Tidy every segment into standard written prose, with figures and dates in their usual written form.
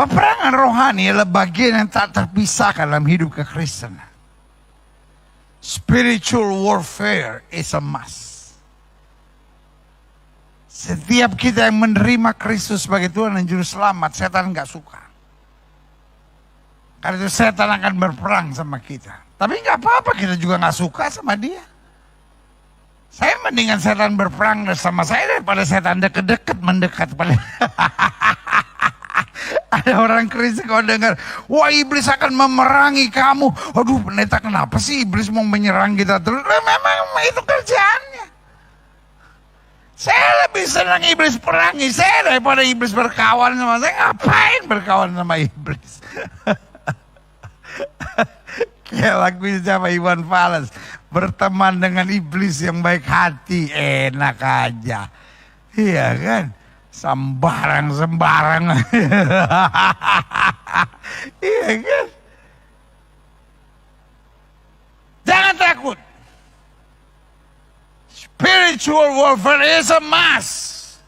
Peperangan rohani adalah bagian yang tak terpisahkan dalam hidup kekristenan. Spiritual warfare is a must. Setiap kita yang menerima Kristus sebagai Tuhan dan Juru Selamat, setan gak suka. Karena itu setan akan berperang sama kita. Tapi gak apa-apa, kita juga gak suka sama dia. Saya mendingan setan berperang sama saya daripada setan deket-deket mendekat pada. Ada orang Kristen kalau dengar, wah iblis akan memerangi kamu. Aduh pendeta, kenapa sih iblis mau menyerang kita terus? Memang itu kerjaannya. Saya lebih senang iblis perangi saya daripada iblis berkawan sama saya. Ngapain berkawan sama iblis? Kayak lagunya siapa, Iwan Fals, berteman dengan iblis yang baik hati, enak aja. Iya kan? Sembarang. Iya kan? Jangan takut. Spiritual warfare is a must.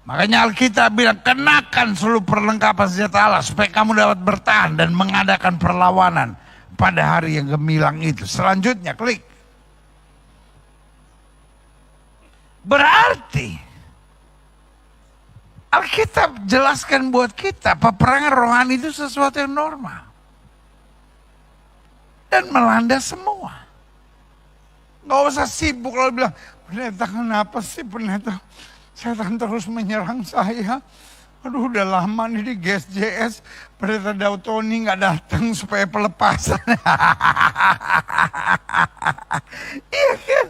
Makanya Alkitab bilang, kenakan seluruh perlengkapan senjata Allah supaya kamu dapat bertahan dan mengadakan perlawanan pada hari yang gemilang itu. Selanjutnya klik. Berarti Alkitab jelaskan buat kita, peperangan rohani itu sesuatu yang normal. Dan melanda semua. Gak usah sibuk kalau bilang, pendeta kenapa sih pendeta? Setan terus menyerang saya. Aduh udah lama nih di GSJS, pendeta Dautoni gak datang supaya pelepasan. Iya kan?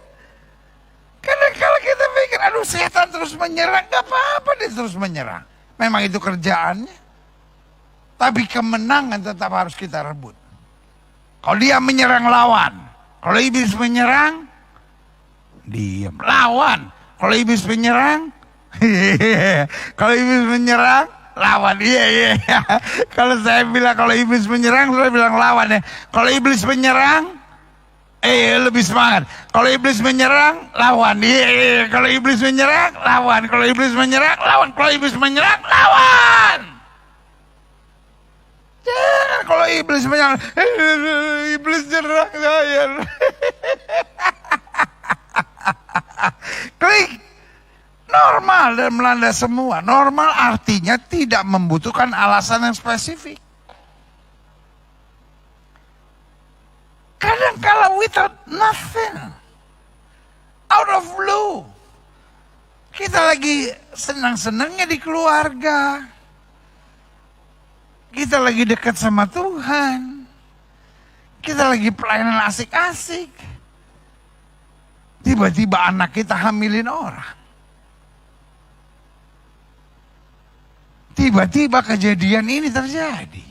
Karena kalau kita pikir, aduh setan terus menyerang, gak apa-apa dia terus menyerang. Memang itu kerjaannya. Tapi kemenangan tetap harus kita rebut. Kalau dia menyerang, lawan. Kalau iblis menyerang, diam, lawan. Kalau iblis menyerang, kalau iblis menyerang, lawan. Iya. Kalau saya bilang kalau iblis menyerang, saya bilang lawan ya. Kalau iblis menyerang, lebih semangat. Kalau iblis menyerang, lawan. Iya. Kalau iblis menyerang, lawan. Kalau iblis menyerang, lawan. Kalau iblis menyerang, lawan. Jangan kalau iblis menyerang, iblis nyerang saya. Klik. Normal dan melanda semua. Normal artinya tidak membutuhkan alasan yang spesifik. Kadang kala without nothing, out of blue, kita lagi senang-senangnya di keluarga, kita lagi dekat sama Tuhan, kita lagi pelayanan asik-asik, tiba-tiba anak kita hamilin orang. Tiba-tiba kejadian ini terjadi.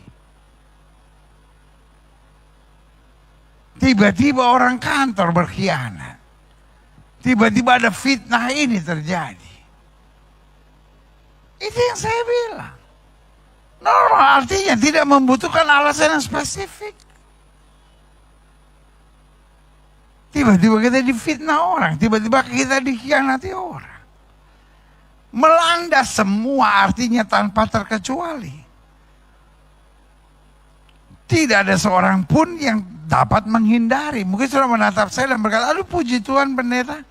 Tiba-tiba orang kantor berkhianat. Tiba-tiba ada fitnah ini terjadi. Itu yang saya bilang. Normal artinya tidak membutuhkan alasan yang spesifik. Tiba-tiba kita difitnah orang. Tiba-tiba kita dikhianati orang. Melanda semua artinya tanpa terkecuali. Tidak ada seorang pun yang dapat menghindari. Mungkin sudah menatap saya dan berkata, aduh puji Tuhan pendeta.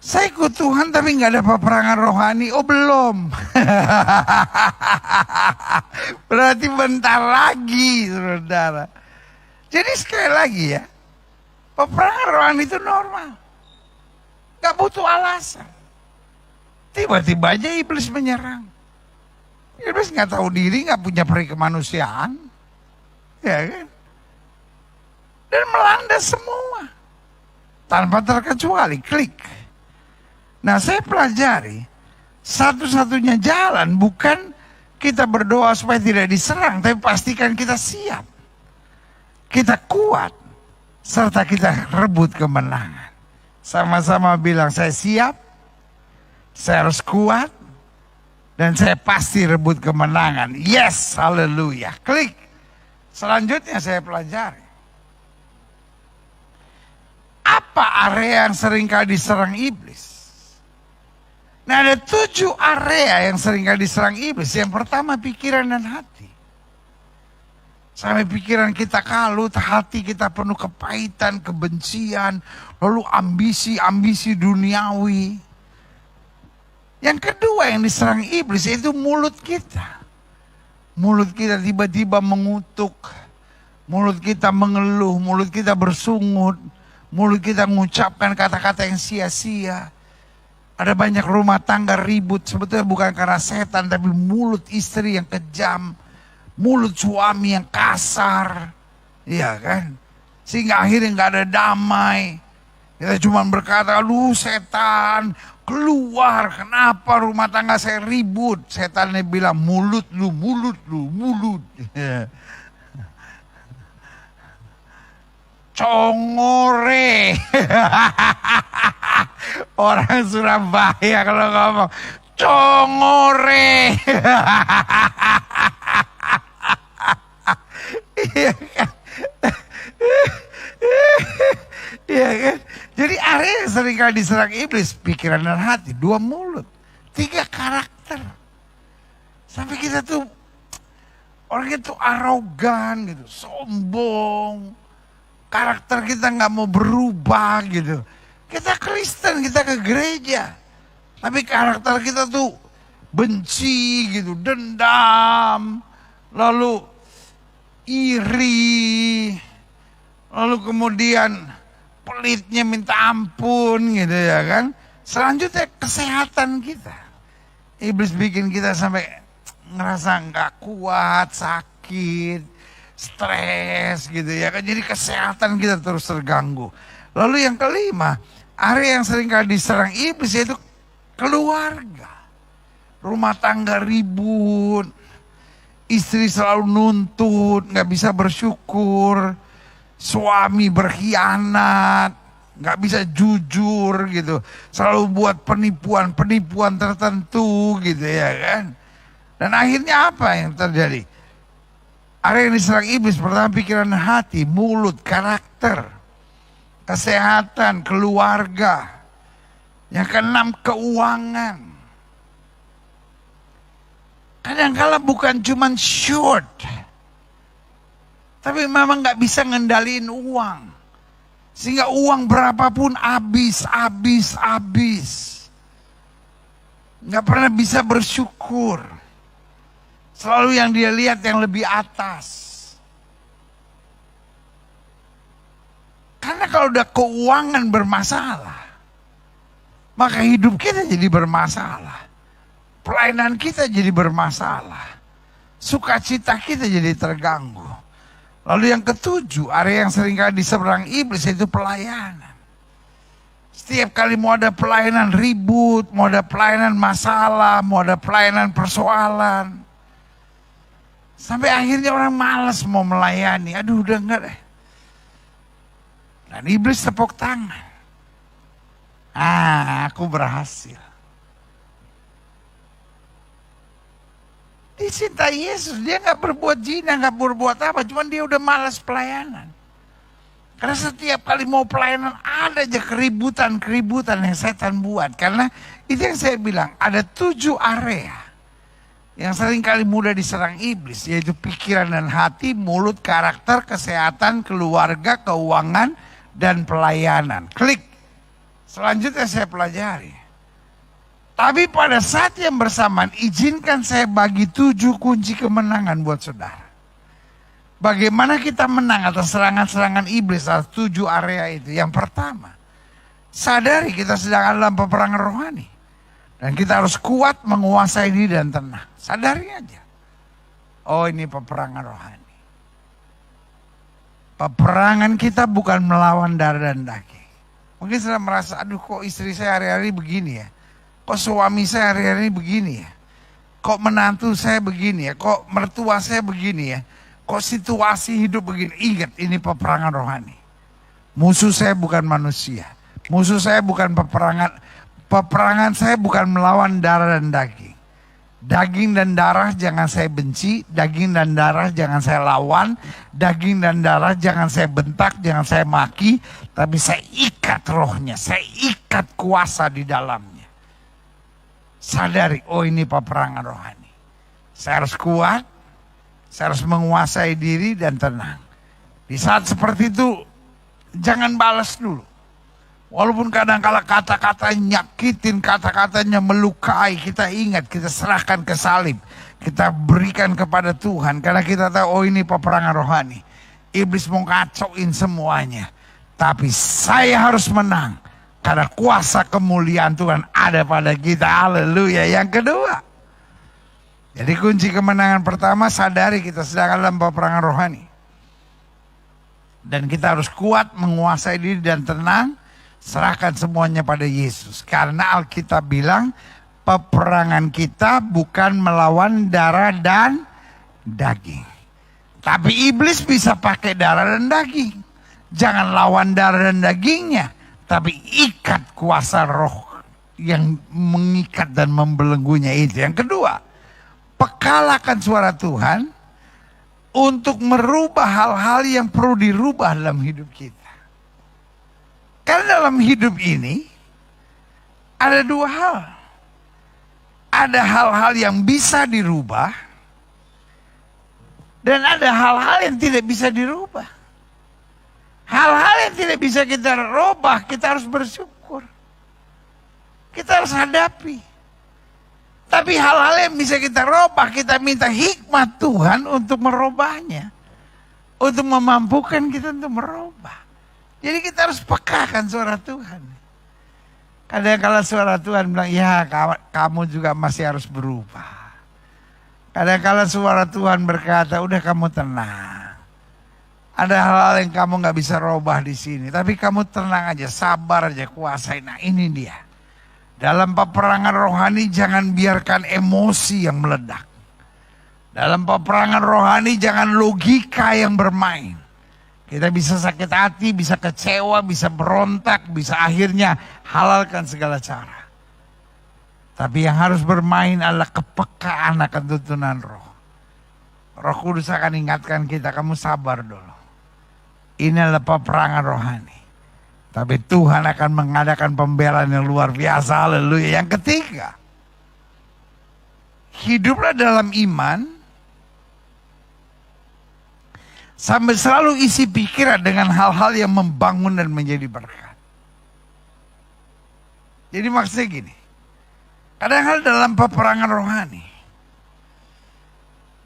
Saya ikut Tuhan tapi nggak ada peperangan rohani. Oh belum. Berarti bentar lagi saudara. Jadi sekali lagi ya, peperangan rohani itu normal. Gak butuh alasan. Tiba-tiba aja iblis menyerang. Iblis gak tahu diri, gak punya peri kemanusiaan. Ya kan? Dan melanda semua. Tanpa terkecuali, klik. Nah saya pelajari, satu-satunya jalan bukan kita berdoa supaya tidak diserang, tapi pastikan kita siap. Kita kuat, serta kita rebut kemenangan. Sama-sama bilang, saya siap, saya harus kuat, dan saya pasti rebut kemenangan. Yes, haleluya. Klik. Selanjutnya saya pelajari. Apa area yang seringkali diserang iblis? Nah, ada 7 area yang seringkali diserang iblis. Yang pertama pikiran dan hati. Sampai pikiran kita kalut, hati kita penuh kepahitan, kebencian, lalu ambisi duniawi. Yang kedua yang diserang iblis yaitu mulut kita. Mulut kita tiba-tiba mengutuk, mulut kita mengeluh, mulut kita bersungut, mulut kita mengucapkan kata-kata yang sia-sia. Ada banyak rumah tangga ribut, sebetulnya bukan karena setan, tapi mulut istri yang kejam, mulut suami yang kasar, iya kan? Sehingga akhirnya nggak ada damai. Kita cuma berkata, aduh setan, keluar, kenapa rumah tangga saya ribut? Setannya bilang, mulut lu. Congore. Orang Surabaya kalau ngomong, congore. Iya kan? Iya kan? Jadi area yang seringkali diserang iblis, pikiran dan hati, 2 mulut, 3 karakter. Sampai kita tuh, orang itu arogan gitu, sombong. Karakter kita nggak mau berubah gitu. Kita Kristen, kita ke gereja. Tapi karakter kita tuh benci gitu, dendam. Lalu iri. Lalu kemudian pelitnya minta ampun gitu ya kan. Selanjutnya kesehatan kita. Iblis bikin kita sampai ngerasa nggak kuat, sakit, stres gitu ya kan. Jadi kesehatan kita terus terganggu. Lalu yang kelima, area yang sering kali diserang iblis yaitu keluarga. Rumah tangga ribut, istri selalu nuntut, nggak bisa bersyukur, suami berkhianat, nggak bisa jujur gitu, selalu buat penipuan tertentu gitu ya kan. Dan akhirnya apa yang terjadi? Area yang diserang iblis pertama pikiran hati, mulut, karakter, kesehatan, keluarga. Yang keenam keuangan. Kadang-kala bukan cuman short, tapi memang nggak bisa ngendaliin uang. Sehingga uang berapapun habis. Nggak pernah bisa bersyukur. Selalu yang dia lihat yang lebih atas. Karena kalau udah keuangan bermasalah, maka hidup kita jadi bermasalah. Pelayanan kita jadi bermasalah. Sukacita kita jadi terganggu. Lalu yang ketujuh, area yang seringkali diserang iblis yaitu pelayanan. Setiap kali mau ada pelayanan ribut, mau ada pelayanan masalah, mau ada pelayanan persoalan. Sampai akhirnya orang malas mau melayani. Aduh udah enggak deh. Dan iblis tepuk tangan. Aku berhasil. Dicintai Yesus, dia gak berbuat zina, gak berbuat apa, cuman dia udah malas pelayanan. Karena setiap kali mau pelayanan ada aja keributan yang setan buat. Karena itu yang saya bilang, ada 7 area yang sering kali mudah diserang iblis, yaitu pikiran dan hati, mulut, karakter, kesehatan, keluarga, keuangan, dan pelayanan. Klik. Selanjutnya saya pelajari. Tapi pada saat yang bersamaan, izinkan saya bagi 7 kunci kemenangan buat saudara. Bagaimana kita menang atas serangan-serangan iblis atas 7 area itu. Yang pertama, sadari kita sedang ada dalam peperangan rohani. Dan kita harus kuat menguasai diri dan tenang. Sadari aja. Oh ini peperangan rohani. Peperangan kita bukan melawan darah dan daging. Mungkin sudah merasa, aduh kok istri saya hari-hari begini ya. Kok suami saya hari-hari begini ya? Kok menantu saya begini ya? Kok mertua saya begini ya? Kok situasi hidup begini? Ingat, ini peperangan rohani. Musuh saya bukan manusia. Musuh saya bukan peperangan. Peperangan saya bukan melawan darah dan daging. Daging dan darah jangan saya benci. Daging dan darah jangan saya lawan. Daging dan darah jangan saya bentak, jangan saya maki. Tapi saya ikat rohnya. Saya ikat kuasa di dalamnya. sadari, oh ini peperangan rohani. Saya harus kuat, saya harus menguasai diri dan tenang. Di saat seperti itu, jangan balas dulu. Walaupun kadang-kala kata-kata nyakitin, kata-katanya melukai, kita ingat, kita serahkan ke salib. Kita berikan kepada Tuhan, karena kita tahu, oh ini peperangan rohani. Iblis mau kacauin semuanya. Tapi saya harus menang, karena kuasa kemuliaan Tuhan ada pada kita. Haleluya. Yang kedua, jadi kunci kemenangan pertama, sadari kita sedang dalam peperangan rohani. Dan kita harus kuat, menguasai diri dan tenang. Serahkan semuanya pada Yesus. Karena Alkitab bilang peperangan kita bukan melawan darah dan daging. Tapi iblis bisa pakai darah dan daging. Jangan lawan darah dan dagingnya. Tapi ikat kuasa roh yang mengikat dan membelenggunya itu. Yang kedua, pekalakan suara Tuhan untuk merubah hal-hal yang perlu dirubah dalam hidup kita. Karena dalam hidup ini ada dua hal. Ada hal-hal yang bisa dirubah dan ada hal-hal yang tidak bisa dirubah. Hal-hal yang tidak bisa kita rubah, kita harus bersyukur. Kita harus hadapi. Tapi hal-hal yang bisa kita rubah, kita minta hikmat Tuhan untuk merubahnya. Untuk memampukan kita untuk merubah. Jadi kita harus pekakan suara Tuhan. Kadang-kala suara Tuhan bilang, ya kamu juga masih harus berubah. Kadang-kala suara Tuhan berkata, udah kamu tenang. Ada hal-hal yang kamu gak bisa rubah di sini. Tapi kamu tenang aja, sabar aja, kuasai. Nah ini dia. Dalam peperangan rohani jangan biarkan emosi yang meledak. Dalam peperangan rohani jangan logika yang bermain. Kita bisa sakit hati, bisa kecewa, bisa berontak, bisa akhirnya halalkan segala cara. Tapi yang harus bermain adalah kepekaan akan tuntunan roh. Roh Kudus akan ingatkan kita, kamu sabar dulu. Ini adalah peperangan rohani. Tapi Tuhan akan mengadakan pembelaan yang luar biasa. Haleluya. Yang ketiga, hiduplah dalam iman. Sampai selalu isi pikiran dengan hal-hal yang membangun dan menjadi berkat. Jadi maksudnya gini. Kadang-kadang dalam peperangan rohani.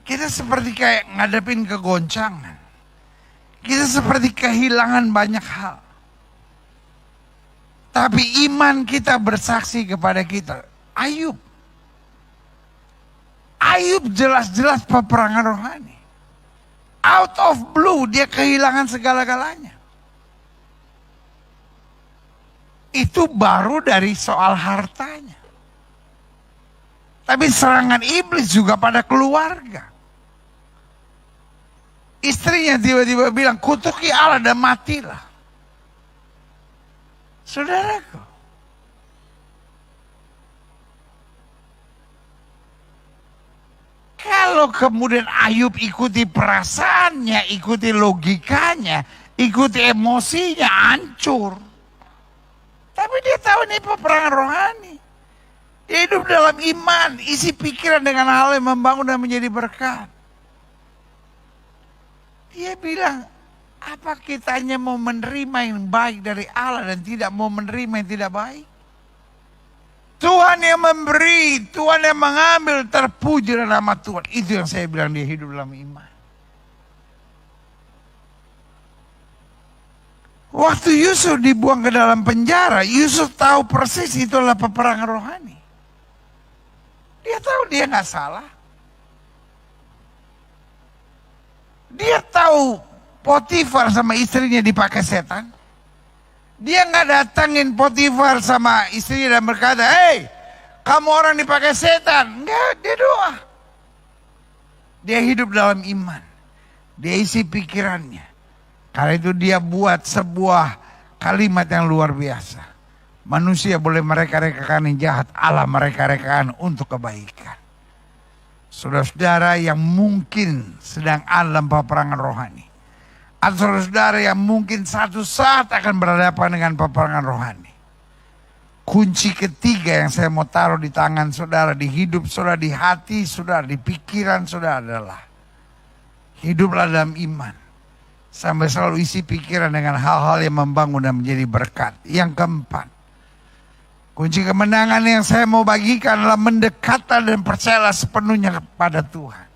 Kita seperti kayak ngadepin kegoncangan. Kita seperti kehilangan banyak hal. Tapi iman kita bersaksi kepada kita. Ayub jelas-jelas peperangan rohani. Out of blue dia kehilangan segala-galanya. Itu baru dari soal hartanya. Tapi serangan iblis juga pada keluarga. Istrinya tiba-tiba bilang, kutuki Allah dan matilah. Saudaraku, kalau kemudian Ayub ikuti perasaannya, ikuti logikanya, ikuti emosinya, hancur. Tapi dia tahu ini peperangan rohani. Dia hidup dalam iman, isi pikiran dengan hal yang membangun dan menjadi berkat. Dia bilang, apa kitanya mau menerima yang baik dari Allah dan tidak mau menerima yang tidak baik? Tuhan yang memberi, Tuhan yang mengambil, terpuji nama Tuhan. Itu yang saya bilang, dia hidup dalam iman. Waktu Yusuf dibuang ke dalam penjara, Yusuf tahu persis itu adalah peperangan rohani. Dia tahu dia nggak salah. Dia tahu Potifar sama istrinya dipakai setan. Dia nggak datangin Potifar sama istrinya dan berkata, hei, kamu orang dipakai setan. Enggak, dia doa. Dia hidup dalam iman. Dia isi pikirannya. Karena itu dia buat sebuah kalimat yang luar biasa. Manusia boleh mereka-rekakan yang jahat, Allah mereka-rekakan untuk kebaikan. Saudara-saudara yang mungkin sedang dalam peperangan rohani. Atau saudara yang mungkin satu saat akan berhadapan dengan peperangan rohani. kunci ketiga yang saya mau taruh di tangan saudara, di hidup saudara, di hati saudara, di pikiran saudara adalah hiduplah dalam iman. Sampai selalu isi pikiran dengan hal-hal yang membangun dan menjadi berkat. Yang keempat, kunci kemenangan yang saya mau bagikan adalah mendekatlah dan percayalah sepenuhnya kepada Tuhan.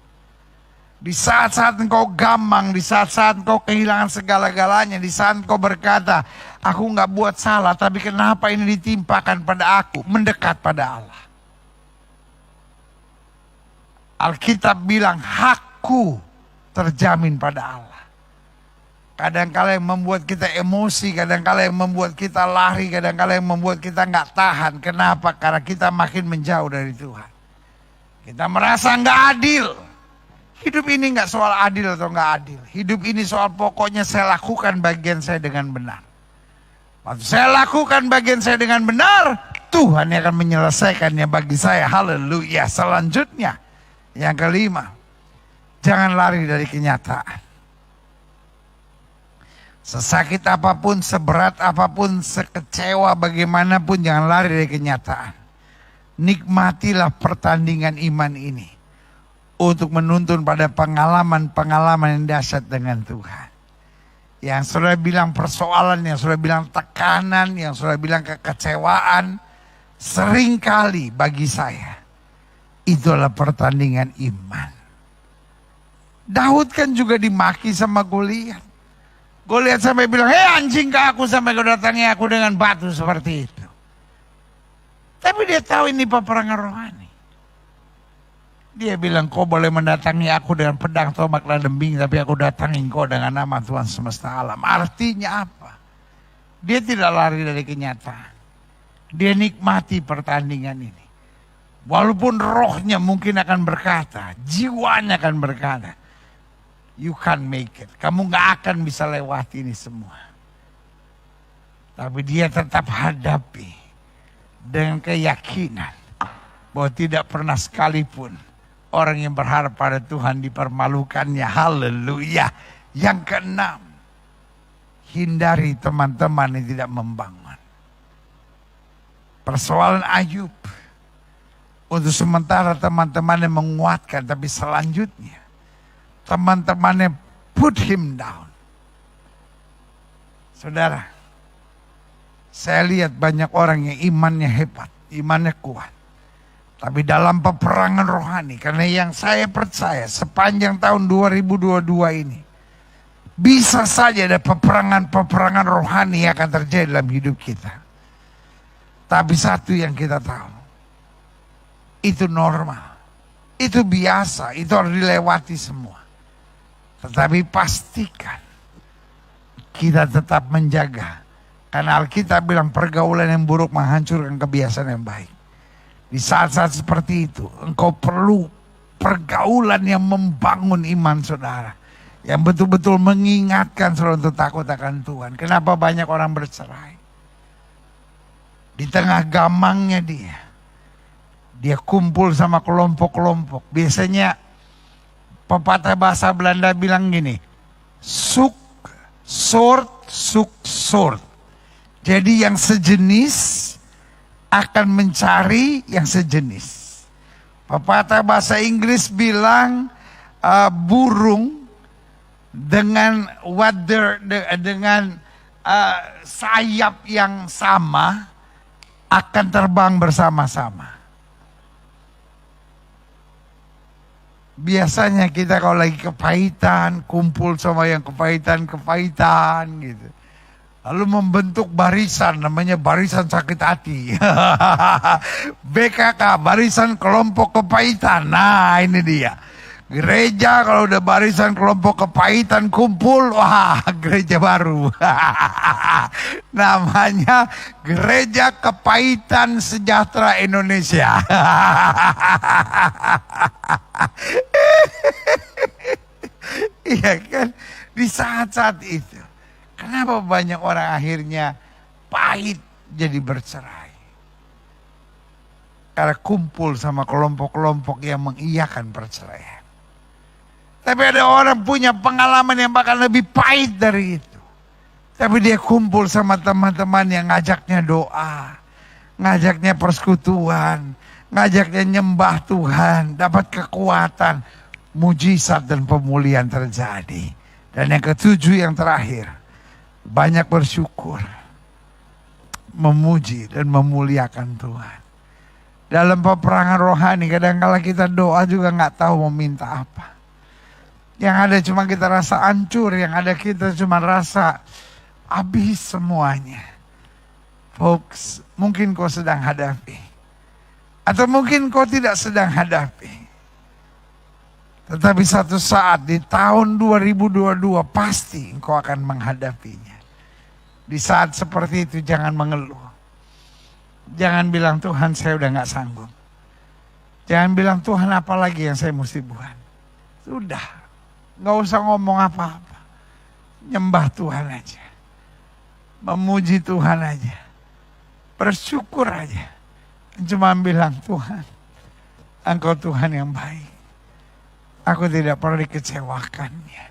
Di saat-saat engkau gamang, di saat-saat engkau kehilangan segala-galanya, di saat engkau berkata, aku nggak buat salah, tapi kenapa ini ditimpakan pada aku? Mendekat pada Allah. Alkitab bilang, hakku terjamin pada Allah. Kadang-kala yang membuat kita emosi, kadang-kala yang membuat kita lari, kadang-kala yang membuat kita nggak tahan. Kenapa? Karena kita makin menjauh dari Tuhan. Kita merasa nggak adil. Hidup ini nggak soal adil atau nggak adil. Hidup ini soal pokoknya saya lakukan bagian saya dengan benar. Waktu saya lakukan bagian saya dengan benar, Tuhan yang akan menyelesaikannya bagi saya. Haleluya. Selanjutnya, yang kelima, jangan lari dari kenyataan. Sesakit apapun, seberat apapun, sekecewa bagaimanapun, jangan lari dari kenyataan. Nikmatilah pertandingan iman ini untuk menuntun pada pengalaman-pengalaman yang dahsyat dengan Tuhan. Yang sudah bilang persoalan, yang sudah bilang tekanan, yang sudah bilang kekecewaan, seringkali bagi saya itulah pertandingan iman. Daud kan juga dimaki sama Goliat. Goliat sampai bilang, hei anjing ke aku sampai kau datangi aku dengan batu seperti itu. Tapi dia tahu ini peperangan rohani. Dia bilang, kau boleh mendatangi aku dengan pedang, tombak, dan dembing, tapi aku datangi kau dengan nama Tuhan semesta alam. Artinya apa? Dia tidak lari dari kenyataan. Dia nikmati pertandingan ini. Walaupun rohnya mungkin akan berkata, jiwanya akan berkata, you can't make it. Kamu gak akan bisa lewati ini semua. Tapi dia tetap hadapi dengan keyakinan bahwa tidak pernah sekalipun orang yang berharap pada Tuhan dipermalukannya. Haleluya. Yang keenam, hindari teman-teman yang tidak membangun. Persoalan Ayub, untuk sementara teman-temannya menguatkan, tapi selanjutnya teman-temannya put him down. Saudara, saya lihat banyak orang yang imannya hebat, imannya kuat. Tapi dalam peperangan rohani, karena yang saya percaya sepanjang tahun 2022 ini, bisa saja ada peperangan-peperangan rohani yang akan terjadi dalam hidup kita. Tapi satu yang kita tahu, itu normal, itu biasa, itu harus dilewati semua. Tetapi pastikan kita tetap menjaga. Karena Alkitab bilang pergaulan yang buruk menghancurkan kebiasaan yang baik. Di saat-saat seperti itu, engkau perlu pergaulan yang membangun iman saudara. Yang betul-betul mengingatkan saudara untuk takut akan Tuhan. Kenapa banyak orang bercerai? Di tengah gamangnya dia kumpul sama kelompok-kelompok. Biasanya pepatah bahasa Belanda bilang gini, suk, soort, suk, soort. Jadi yang sejenis akan mencari yang sejenis. Pepatah bahasa Inggris bilang burung dengan dengan sayap yang sama akan terbang bersama-sama. Biasanya kita kalau lagi kepahitan, kumpul sama yang kepahitan gitu. Lalu membentuk barisan, namanya barisan sakit hati. BKK, barisan kelompok kepahitan. Nah ini dia. Gereja kalau udah barisan kelompok kepahitan kumpul, wah gereja baru. Namanya Gereja Kepahitan Sejahtera Indonesia. Iya kan, di saat-saat itu. Kenapa banyak orang akhirnya pahit jadi bercerai? Karena kumpul sama kelompok-kelompok yang mengiyakan perceraian. Tapi ada orang punya pengalaman yang bahkan lebih pahit dari itu. Tapi dia kumpul sama teman-teman yang ngajaknya doa. ngajaknya persekutuan, ngajaknya nyembah Tuhan, dapat kekuatan, mujizat dan pemulihan terjadi. Dan yang ketujuh, yang terakhir, banyak bersyukur, memuji dan memuliakan Tuhan. Dalam peperangan rohani kadang-kala kita doa juga nggak tahu mau minta apa. Yang ada cuma kita rasa hancur, yang ada kita cuma rasa habis semuanya. Folks, mungkin kau sedang hadapi, atau mungkin kau tidak sedang hadapi. Tetapi satu saat di tahun 2022 pasti engkau akan menghadapinya. Di saat seperti itu jangan mengeluh. Jangan bilang Tuhan saya udah gak sanggup. Jangan bilang Tuhan apa lagi yang saya mesti buat. Sudah, gak usah ngomong apa-apa. Nyembah Tuhan aja. Memuji Tuhan aja. Bersyukur aja. Cuma bilang Tuhan, Engkau Tuhan yang baik. Aku tidak pernah dikecewakannya.